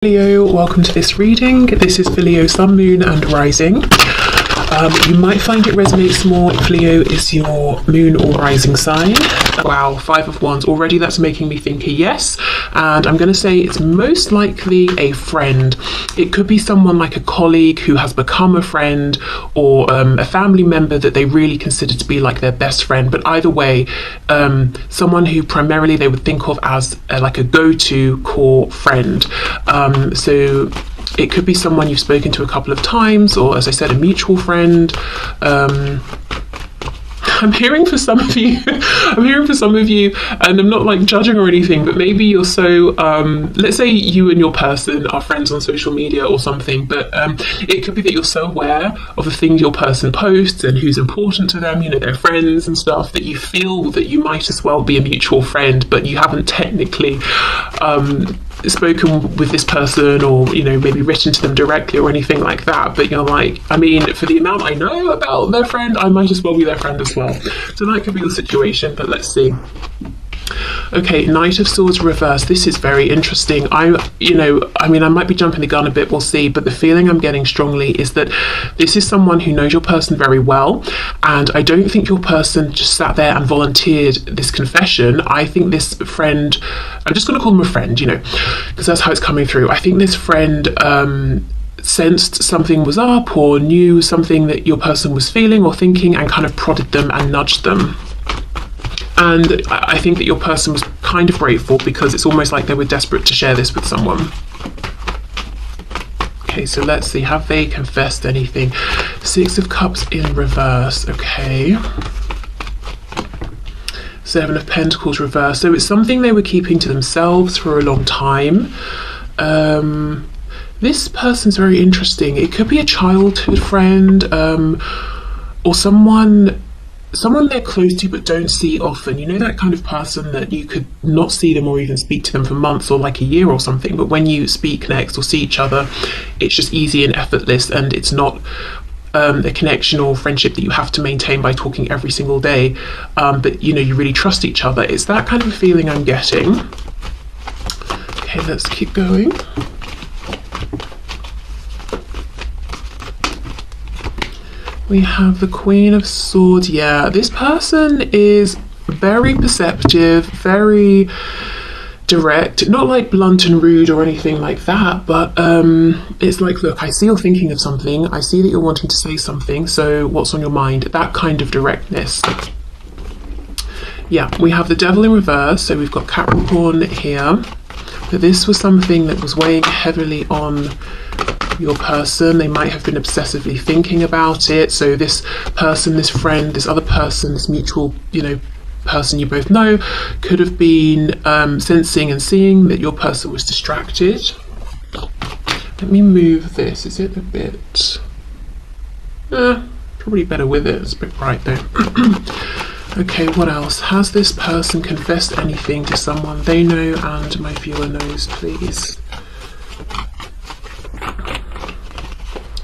Leo, welcome to this reading. This is for Leo, Sun, Moon and Rising. You might find it resonates more if Leo is your moon or rising sign. Wow, 5 of Wands. Already that's making me think a yes. And I'm going to say it's most likely a friend. It could be someone like a colleague who has become a friend, or a family member that they really consider to be like their best friend. But either way, someone who primarily they would think of as like a go-to core friend. So it could be someone you've spoken to a couple of times, or as I said, a mutual friend. I'm hearing for some of you, and I'm not like judging or anything, but maybe you're so, let's say you and your person are friends on social media or something, but it could be that you're so aware of the things your person posts and who's important to them, you know, their friends and stuff, that you feel that you might as well be a mutual friend, but you haven't technically spoken with this person, or you know, maybe written to them directly or anything like that, but you're like, I mean, for the amount I know about their friend, I might as well be their friend as well. So that could be the situation, but let's see. Okay, Knight of Swords reverse. This is very interesting. I might be jumping the gun a bit, we'll see, but the feeling I'm getting strongly is that this is someone who knows your person very well, and I don't think your person just sat there and volunteered this confession. I think this friend, I'm just going to call them a friend, you know, because that's how it's coming through. I think this friend sensed something was up, or knew something that your person was feeling or thinking, and kind of prodded them and nudged them. And I think that your person was kind of grateful, because it's almost like they were desperate to share this with someone. Okay, so let's see, have they confessed anything? 6 of Cups in reverse, okay. 7 of Pentacles reverse. So it's something they were keeping to themselves for a long time. This person's very interesting. It could be a childhood friend, or someone they're close to but don't see often. You know, that kind of person that you could not see them or even speak to them for months or like a year or something, but when you speak next or see each other, it's just easy and effortless, and it's not a connection or friendship that you have to maintain by talking every single day, but you know, you really trust each other. It's that kind of a feeling I'm getting. Okay, let's keep going. We have the Queen of Swords. Yeah, this person is very perceptive, very direct, not like blunt and rude or anything like that, but it's like, look, I see you're thinking of something, I see that you're wanting to say something, so what's on your mind? That kind of directness. Yeah, we have the Devil in reverse, so we've got Capricorn here, but this was something that was weighing heavily on your person. They might have been obsessively thinking about it. So this person, this friend, this other person, this mutual, you know, person you both know, could have been sensing and seeing that your person was distracted. Let me move this. Is it a bit probably better with it? It's a bit bright though. Okay, what else? Has this person confessed anything to someone they know and my viewer knows, please?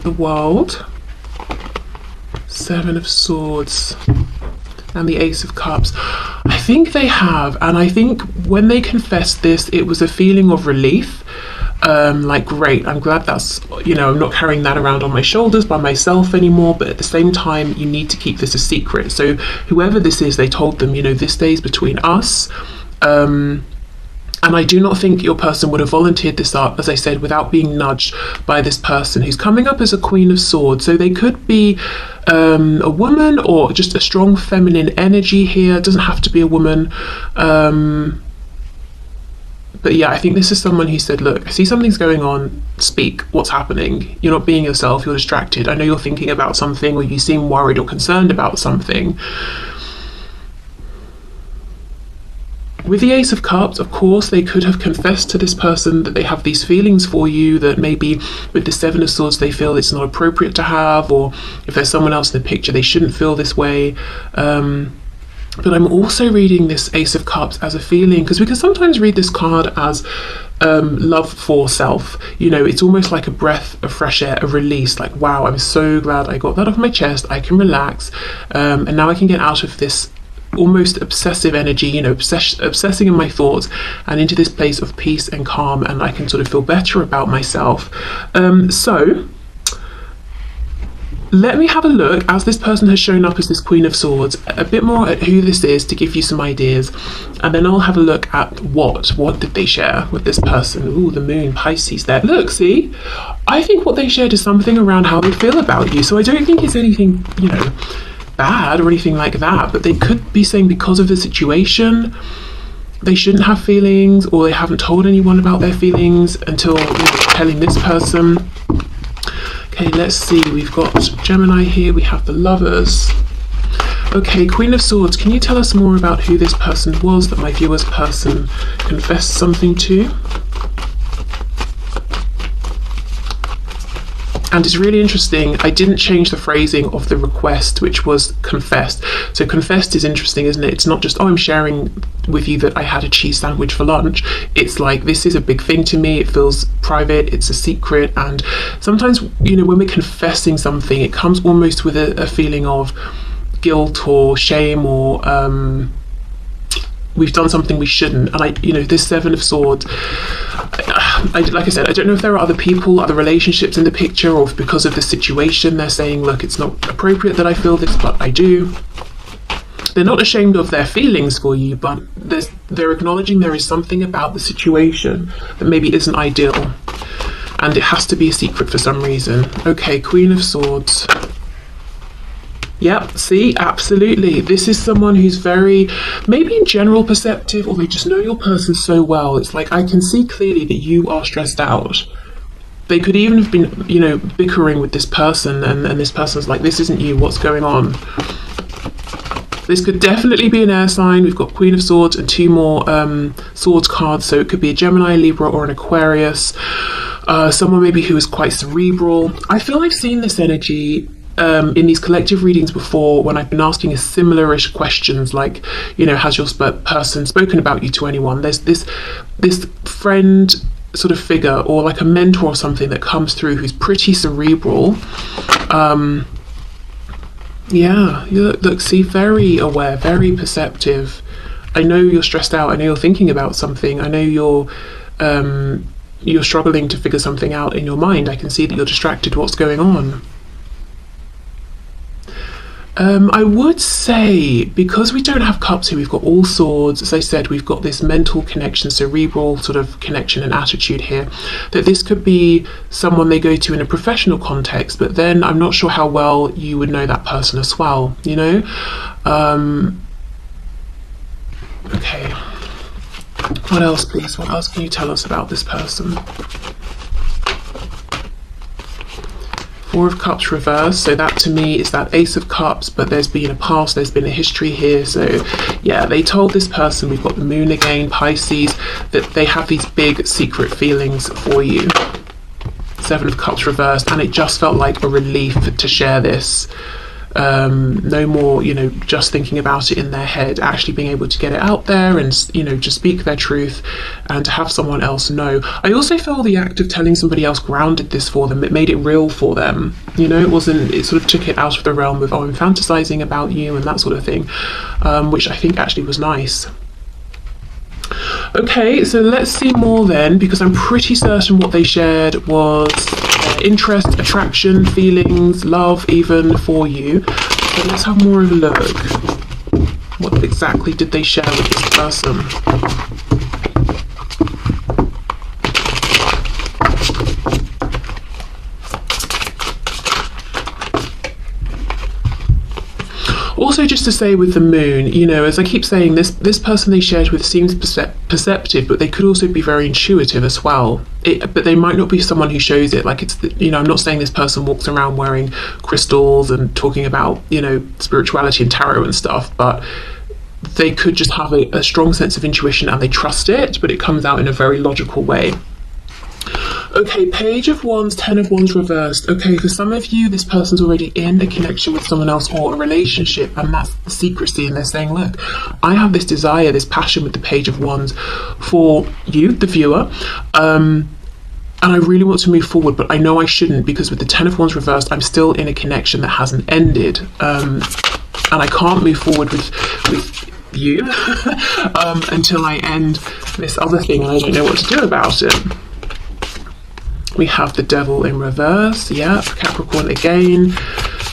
The World, 7 of Swords, and the Ace of Cups. I think they have, and I think when they confessed this, it was a feeling of relief. Like, great, I'm glad that's, you know, I'm not carrying that around on my shoulders by myself anymore, but at the same time, you need to keep this a secret. So whoever this is, they told them, you know, this stays between us. And I do not think your person would have volunteered this up, as I said, without being nudged by this person who's coming up as a Queen of Swords. So they could be a woman, or just a strong feminine energy here. It doesn't have to be a woman. But yeah, I think this is someone who said, look, I see something's going on, speak, what's happening? You're not being yourself, you're distracted. I know you're thinking about something, or you seem worried or concerned about something. With the Ace of Cups, of course, they could have confessed to this person that they have these feelings for you, that maybe with the 7 of Swords they feel it's not appropriate to have, or if there's someone else in the picture, they shouldn't feel this way. But I'm also reading this Ace of Cups as a feeling, because we can sometimes read this card as love for self. You know, it's almost like a breath of fresh air, a release, like, wow, I'm so glad I got that off my chest, I can relax, and now I can get out of this almost obsessive energy, you know, obsessing in my thoughts, and into this place of peace and calm, and I can sort of feel better about myself. So let me have a look, as this person has shown up as this Queen of Swords, a bit more at who this is to give you some ideas, and then I'll have a look at what did they share with this person. Ooh, the Moon, Pisces there. Look, see? I think what they shared is something around how they feel about you, so I don't think it's anything, you know, bad or anything like that, but they could be saying because of the situation, they shouldn't have feelings, or they haven't told anyone about their feelings until telling this person. Okay, let's see, we've got Gemini here, we have the Lovers. Okay, Queen of Swords, can you tell us more about who this person was that my viewer's person confessed something to? And it's really interesting, I didn't change the phrasing of the request, which was confessed. So confessed is interesting, isn't it? It's not just, oh, I'm sharing with you that I had a cheese sandwich for lunch. It's like, this is a big thing to me, it feels private, it's a secret. And sometimes, you know, when we're confessing something, it comes almost with a feeling of guilt or shame, or we've done something we shouldn't. And this Seven of Swords, like I said, I don't know if there are other people, other relationships in the picture, or if because of the situation they're saying, look, it's not appropriate that I feel this, but I do. They're not ashamed of their feelings for you, but they're acknowledging there is something about the situation that maybe isn't ideal, and it has to be a secret for some reason. Okay, Queen of Swords. Yep, see, absolutely. This is someone who's very, maybe in general perceptive, or they just know your person so well. It's like, I can see clearly that you are stressed out. They could even have been, you know, bickering with this person, and this person's like, this isn't you, what's going on? This could definitely be an air sign. We've got Queen of Swords and two more swords cards, so it could be a Gemini, Libra, or an Aquarius. Someone maybe who is quite cerebral. I feel I've seen this energy in these collective readings before, when I've been asking a similar-ish questions, like, you know, has your person spoken about you to anyone? There's this friend sort of figure, or like a mentor or something that comes through who's pretty cerebral. Yeah, look, see, very aware, very perceptive. I know you're stressed out, I know you're thinking about something, I know you're struggling to figure something out in your mind. I can see that you're distracted. What's going on? I would say, because we don't have cups here, we've got all swords. As I said, we've got this mental connection, cerebral sort of connection and attitude here, that this could be someone they go to in a professional context, but then I'm not sure how well you would know that person as well, you know? Okay. What else, please? What else can you tell us about this person? Four of Cups reversed, so that to me is that Ace of Cups, but there's been a past, there's been a history here. So yeah, they told this person, we've got the Moon again, Pisces, that they have these big secret feelings for you. Seven of Cups reversed, and it just felt like a relief to share this. No more, you know, just thinking about it in their head, actually being able to get it out there and, you know, just speak their truth and to have someone else know. I also feel the act of telling somebody else grounded this for them. It made it real for them, you know. It sort of took it out of the realm of, oh, I'm fantasizing about you and that sort of thing, which I think actually was nice. Okay, so let's see more then, because I'm pretty certain what they shared was interest, attraction, feelings, love even for you. So let's have more of a look. What exactly did they share with this person? Also, just to say with the Moon, you know, as I keep saying, this person they shared with seems perceptive, but they could also be very intuitive as well. But they might not be someone who shows it. Like, it's, you know, I'm not saying this person walks around wearing crystals and talking about, you know, spirituality and tarot and stuff, but they could just have a strong sense of intuition and they trust it, but it comes out in a very logical way. Okay, Page of Wands, Ten of Wands reversed. Okay, for some of you, this person's already in a connection with someone else or a relationship, and that's the secrecy, and they're saying, look, I have this desire, this passion with the Page of Wands for you, the viewer, and I really want to move forward, but I know I shouldn't, because with the Ten of Wands reversed, I'm still in a connection that hasn't ended. and I can't move forward with you until I end this other thing, and I don't know what to do about it. We have the Devil in reverse. Yep, Capricorn again.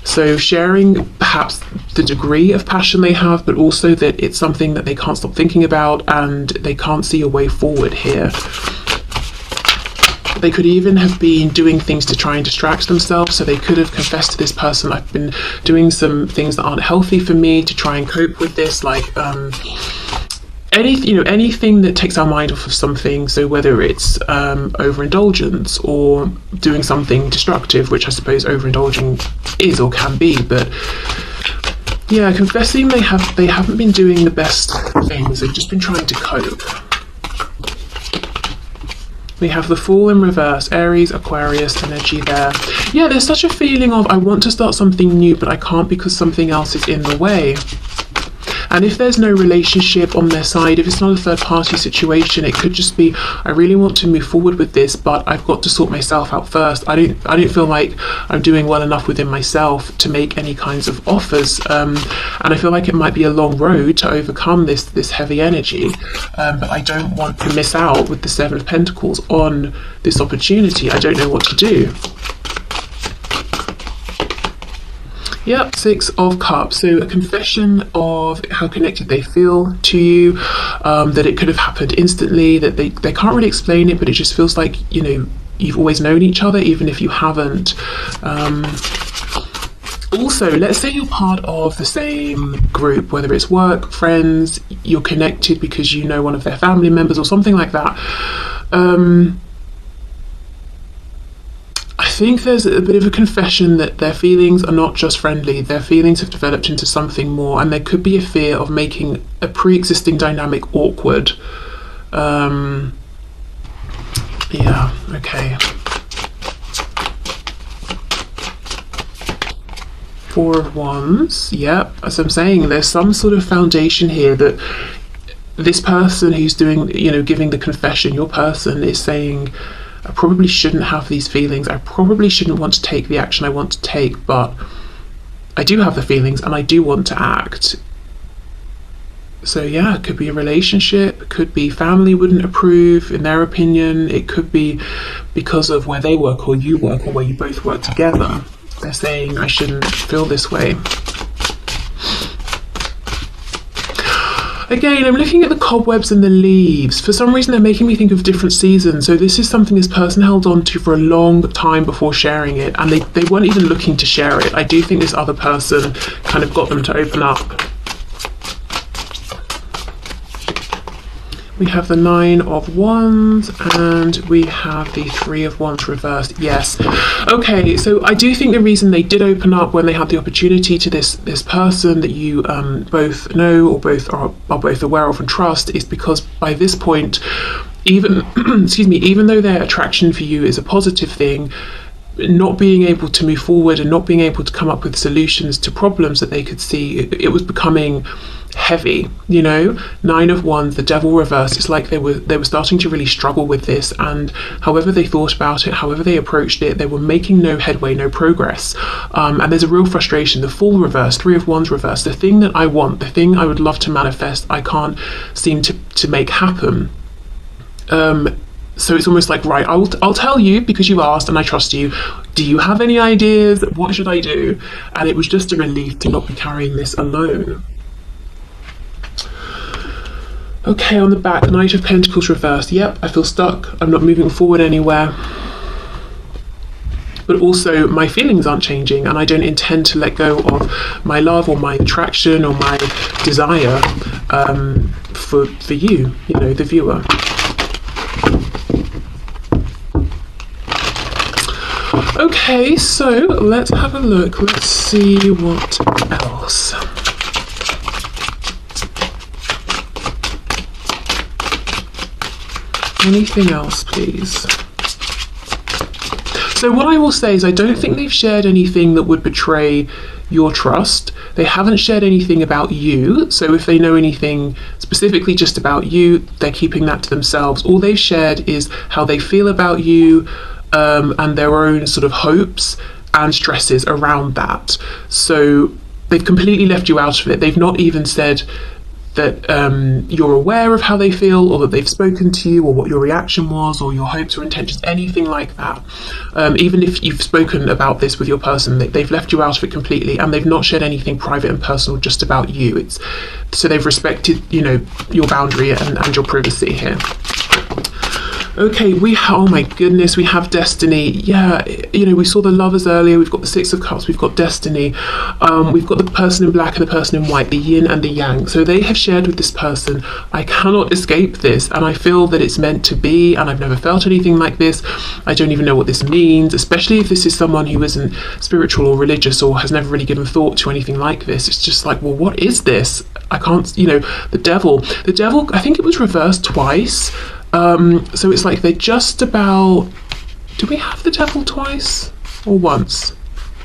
So sharing perhaps the degree of passion they have, but also that it's something that they can't stop thinking about and they can't see a way forward here. They could even have been doing things to try and distract themselves. So they could have confessed to this person, I've been doing some things that aren't healthy for me to try and cope with this, like anything that takes our mind off of something. So whether it's overindulgence or doing something destructive, which I suppose overindulging is or can be, but yeah, confessing they haven't been doing the best things. They've just been trying to cope. We have the Fool in reverse, Aries, Aquarius energy there. Yeah, there's such a feeling of I want to start something new, but I can't because something else is in the way. And if there's no relationship on their side, if it's not a third party situation, it could just be, I really want to move forward with this, but I've got to sort myself out first. I don't feel like I'm doing well enough within myself to make any kinds of offers. And I feel like it might be a long road to overcome this heavy energy. But I don't want to miss out with the Seven of Pentacles on this opportunity. I don't know what to do. Yep, Six of Cups. So a confession of how connected they feel to you, that it could have happened instantly, that they can't really explain it, but it just feels like, you know, you've always known each other, even if you haven't. Also, let's say you're part of the same group, whether it's work, friends, you're connected because you know one of their family members or something like that. I think there's a bit of a confession that their feelings are not just friendly, their feelings have developed into something more, and there could be a fear of making a pre-existing dynamic awkward. Yeah, okay. Four of Wands, yep, as I'm saying, there's some sort of foundation here that this person who's doing, you know, giving the confession, your person is saying, I probably shouldn't have these feelings, I probably shouldn't want to take the action I want to take, but I do have the feelings and I do want to act. So yeah, it could be a relationship, it could be family wouldn't approve in their opinion, it could be because of where they work or you work or where you both work together. They're saying I shouldn't feel this way. Again, I'm looking at the cobwebs and the leaves. For some reason, they're making me think of different seasons. So this is something this person held on to for a long time before sharing it, and they weren't even looking to share it. I do think this other person kind of got them to open up. We have the Nine of Wands and we have the Three of Wands reversed. Yes. Okay, so I do think the reason they did open up when they had the opportunity to this person that you both know or both are both aware of and trust is because by this point, even excuse me, even though their attraction for you is a positive thing, not being able to move forward and not being able to come up with solutions to problems that they could see, it was becoming heavy, you know. Nine of Wands, the Devil reversed. It's like they were starting to really struggle with this, and however they thought about it, however they approached it, they were making no headway, no progress. And there's a real frustration. The Fool reversed, Three of Wands reversed. The thing that I want, the thing I would love to manifest, I can't seem to make happen. So it's almost like, right, I'll tell you because you asked and I trust you. Do you have any ideas? What should I do? And it was just a relief to not be carrying this alone. Okay, on the back, the Knight of Pentacles reversed. Yep, I feel stuck. I'm not moving forward anywhere. But also my feelings aren't changing and I don't intend to let go of my love or my attraction or my desire for you, you know, the viewer. Okay, so let's have a look. Let's see what else. Anything else, please? So what I will say is I don't think they've shared anything that would betray your trust. They haven't shared anything about you. So if they know anything specifically just about you, they're keeping that to themselves. All they've shared is how they feel about you, and their own sort of hopes and stresses around that. So they've completely left you out of it. They've not even said that you're aware of how they feel, or that they've spoken to you, or what your reaction was, or your hopes or intentions, anything like that. Even if you've spoken about this with your person, they've left you out of it completely, and they've not shared anything private and personal just about you. So they've respected, your boundary and your privacy here. Okay, oh my goodness, we have destiny. Yeah, we saw the lovers earlier. We've got the Six of Cups. We've got destiny. We've got the person in black and the person in white, the yin and the yang. So they have shared with this person, I cannot escape this, and I feel that it's meant to be, and I've never felt anything like this. I don't even know what this means, especially if this is someone who isn't spiritual or religious, or has never really given thought to anything like this. It's just like, well, what is this? I can't, the devil, I think it was reversed twice. So it's like they're just about, do we have the devil twice or once?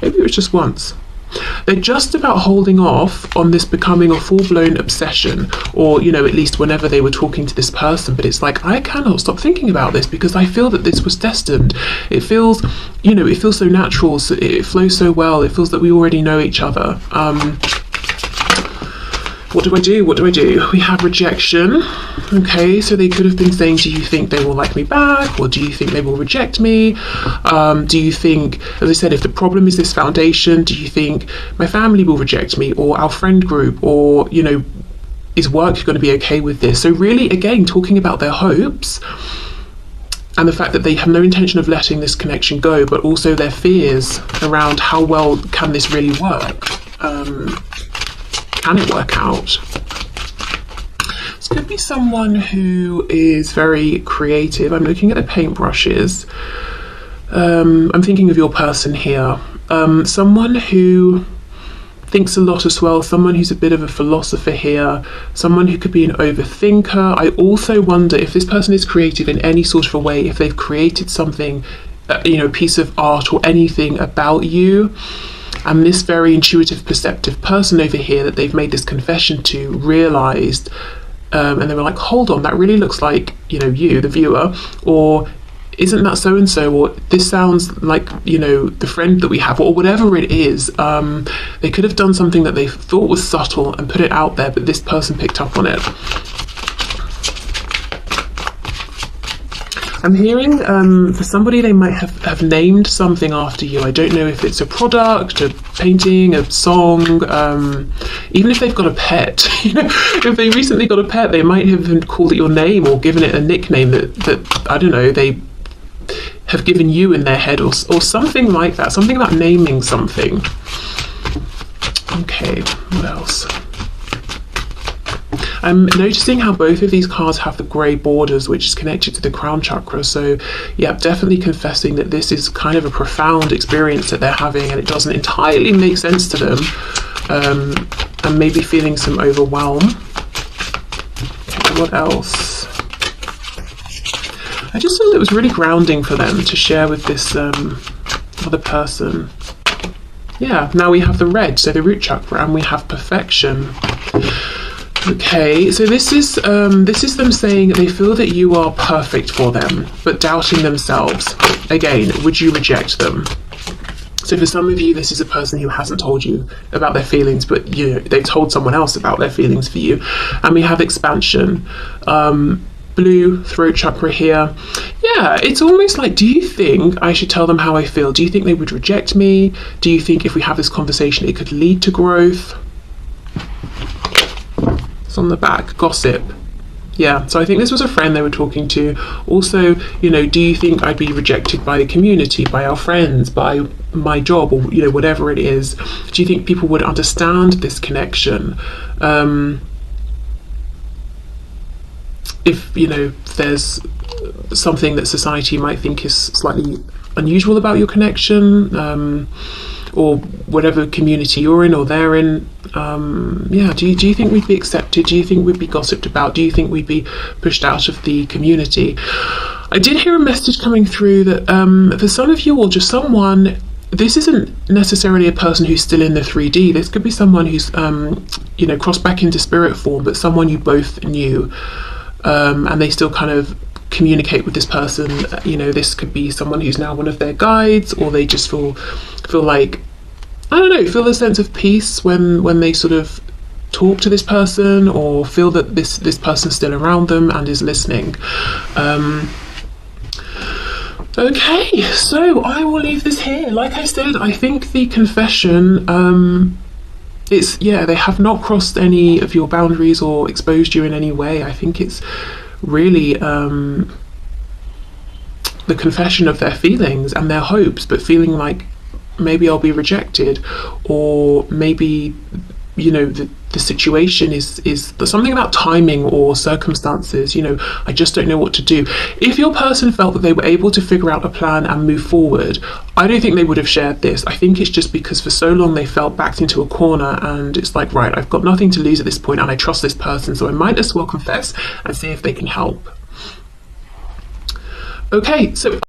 Maybe it was just once. They're just about holding off on this becoming a full-blown obsession, or at least whenever they were talking to this person. But it's like, I cannot stop thinking about this, because I feel that this was destined. It feels, it feels so natural, so it flows so well. It feels that we already know each other. What do I do? We have rejection. Okay, so they could have been saying, do you think they will like me back? Or do you think they will reject me? Do you think, as I said, if the problem is this foundation, do you think my family will reject me, or our friend group, or, is work going to be okay with this? So really, again, talking about their hopes and the fact that they have no intention of letting this connection go, but also their fears around how well can this really work? Can it work out? This could be someone who is very creative. I'm looking at the paintbrushes. I'm thinking of your person here. Someone who thinks a lot as well, someone who's a bit of a philosopher here, someone who could be an overthinker. I also wonder if this person is creative in any sort of a way, if they've created something, a piece of art or anything about you. And this very intuitive, perceptive person over here that they've made this confession to realised, and they were like, hold on, that really looks like, you, the viewer, or isn't that so-and-so, or this sounds like, the friend that we have, or whatever it is. They could have done something that they thought was subtle and put it out there, but this person picked up on it. I'm hearing for somebody, they might have named something after you. I don't know if it's a product, a painting, a song, even if they've got a pet. If they recently got a pet, they might have called it your name or given it a nickname that I don't know, they have given you in their head, or something like that, something about naming something. Okay, what else? I'm noticing how both of these cards have the grey borders, which is connected to the crown chakra. So yeah, definitely confessing that this is kind of a profound experience that they're having, and it doesn't entirely make sense to them, and maybe feeling some overwhelm. Okay, what else? I just feel it was really grounding for them to share with this other person. Yeah, now we have the red, so the root chakra, and we have perfection. Okay, so this is them saying they feel that you are perfect for them, but doubting themselves. Again, would you reject them? So for some of you, this is a person who hasn't told you about their feelings, but they've told someone else about their feelings for you. And we have expansion. Blue throat chakra here. Yeah, it's almost like, do you think I should tell them how I feel? Do you think they would reject me? Do you think if we have this conversation, it could lead to growth? It's on the back, gossip. Yeah, so I think this was a friend they were talking to. Also, do you think I'd be rejected by the community, by our friends, by my job, or whatever it is? Do you think people would understand this connection? If there's something that society might think is slightly unusual about your connection, or whatever community you're in or they're in, do you think we'd be accepted? Do you think we'd be gossiped about? Do you think we'd be pushed out of the community? I did hear a message coming through that for some of you, or just someone, this isn't necessarily a person who's still in the 3D. This could be someone who's crossed back into spirit form, but someone you both knew, and they still kind of communicate with this person. This could be someone who's now one of their guides, or they just feel like I don't know, feel a sense of peace when they sort of talk to this person, or feel that this person's still around them and is listening. Okay, so I will leave this here. Like I said, I think the confession, they have not crossed any of your boundaries or exposed you in any way. I think it's really the confession of their feelings and their hopes, but feeling like maybe I'll be rejected, or maybe, you know, the situation is something about timing or circumstances. You know, I just don't know what to do. If your person felt that they were able to figure out a plan and move forward, I don't think they would have shared this. I think it's just because for so long they felt backed into a corner, and it's like, right, I've got nothing to lose at this point and I trust this person, so I might as well confess and see if they can help. Okay, so